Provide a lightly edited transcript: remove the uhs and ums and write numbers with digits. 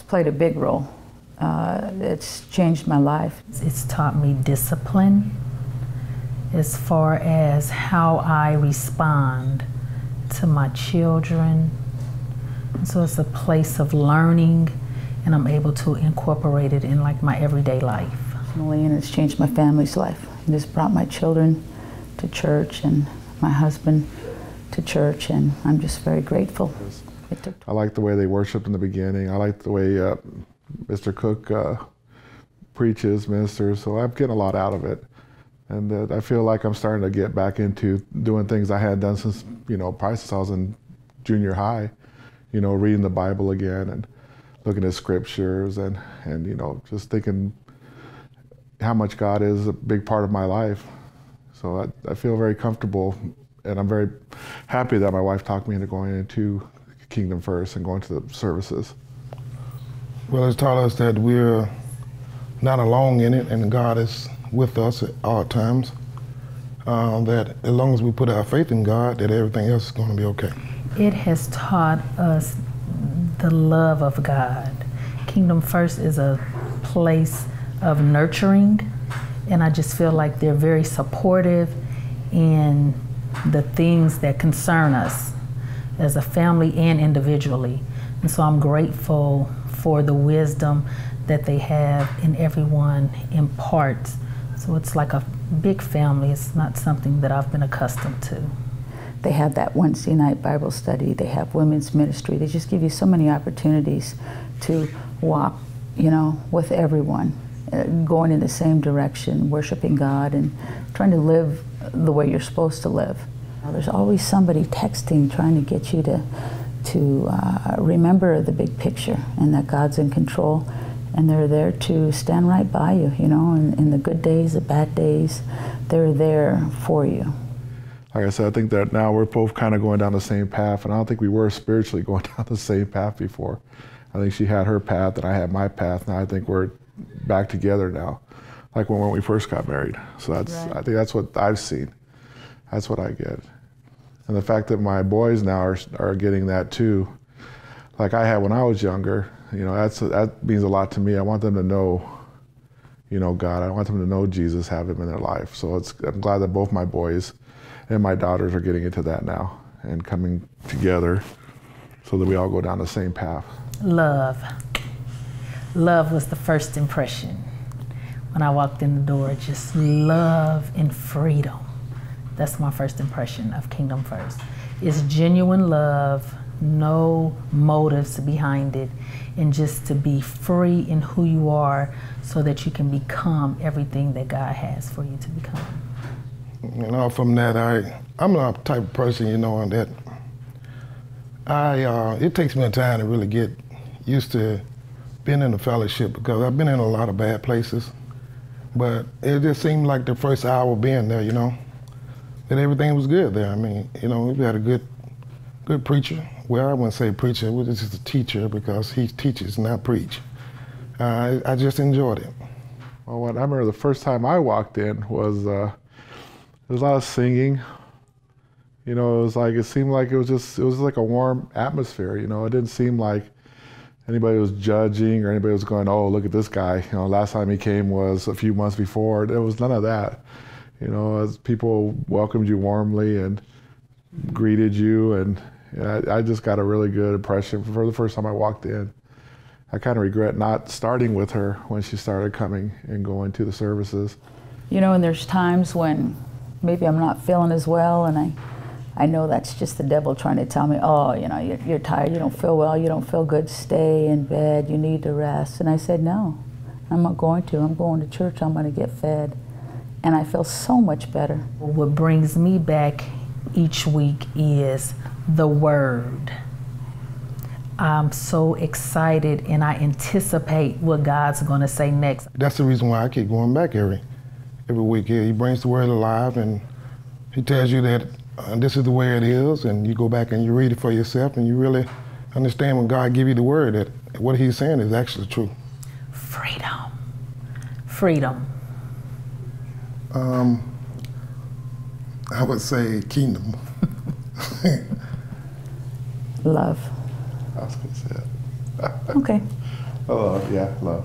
played a big role. It's changed my life. It's taught me discipline as far as how I respond to my children. And so it's a place of learning, and I'm able to incorporate it in like my everyday life. And it's changed my family's life. It's brought my children to church and my husband to church, and I'm just very grateful. I like the way they worshiped in the beginning. I like the way Mr. Cook preaches, ministers, so I'm getting a lot out of it. And I feel like I'm starting to get back into doing things I hadn't done since, probably since I was in junior high, reading the Bible again and looking at scriptures and just thinking how much God is a big part of my life. So I feel very comfortable, and I'm very happy that my wife talked me into going into Kingdom First and going to the services. Well, it's taught us that we're not alone in it, and God is with us at all times. That as long as we put our faith in God, that everything else is going to be okay. It has taught us the love of God. Kingdom First is a place of nurturing, and I just feel like they're very supportive in the things that concern us as a family and individually. And so I'm grateful for the wisdom that they have and everyone imparts. So it's like a big family. It's not something that I've been accustomed to. They have that Wednesday night Bible study. They have women's ministry. They just give you so many opportunities to walk, with everyone, going in the same direction, worshiping God and trying to live the way you're supposed to live. There's always somebody texting, trying to get you to remember the big picture and that God's in control, and they're there to stand right by you, in the good days, the bad days, they're there for you. Like I said, I think that now we're both kind of going down the same path, and I don't think we were spiritually going down the same path before. I think she had her path and I had my path. Now I think we're back together now, like when we first got married. So that's, right. I think that's what I've seen. That's what I get. And the fact that my boys now are getting that too, like I had when I was younger, that means a lot to me. I want them to know, God. I want them to know Jesus, have him in their life. So I'm glad that both my boys and my daughters are getting into that now and coming together so that we all go down the same path. Love. Love was the first impression. When I walked in the door, just love and freedom. That's my first impression of Kingdom First. It's genuine love, no motives behind it, and just to be free in who you are so that you can become everything that God has for you to become. From that, I'm the type of person, that it takes me a time to really get used to being in the fellowship, because I've been in a lot of bad places, but it just seemed like the first hour being there, that everything was good there. I mean, we had a good preacher. Well, I wouldn't say preacher, it was just a teacher, because he teaches, not preach. I just enjoyed it. Well, I remember the first time I walked in was, there was a lot of singing. It seemed like it was like a warm atmosphere, It didn't seem like anybody was judging or anybody was going, oh, look at this guy. Last time he came was a few months before. There was none of that. As people welcomed you warmly and greeted you, and I just got a really good impression for the first time I walked in. I kind of regret not starting with her when she started coming and going to the services. And there's times when maybe I'm not feeling as well, and I know that's just the devil trying to tell me, oh, you're tired, you don't feel well, you don't feel good, stay in bed, you need to rest. And I said, no, I'm not going to. I'm going to church, I'm going to get fed. And I feel so much better. What brings me back each week is the Word. I'm so excited, and I anticipate what God's going to say next. That's the reason why I keep going back every week. He brings the Word alive, and he tells you that this is the way it is, and you go back and you read it for yourself, and you really understand when God gives you the Word that what he's saying is actually true. Freedom. Freedom. I would say kingdom. Love. I was going to say that. Okay. Love, yeah, love.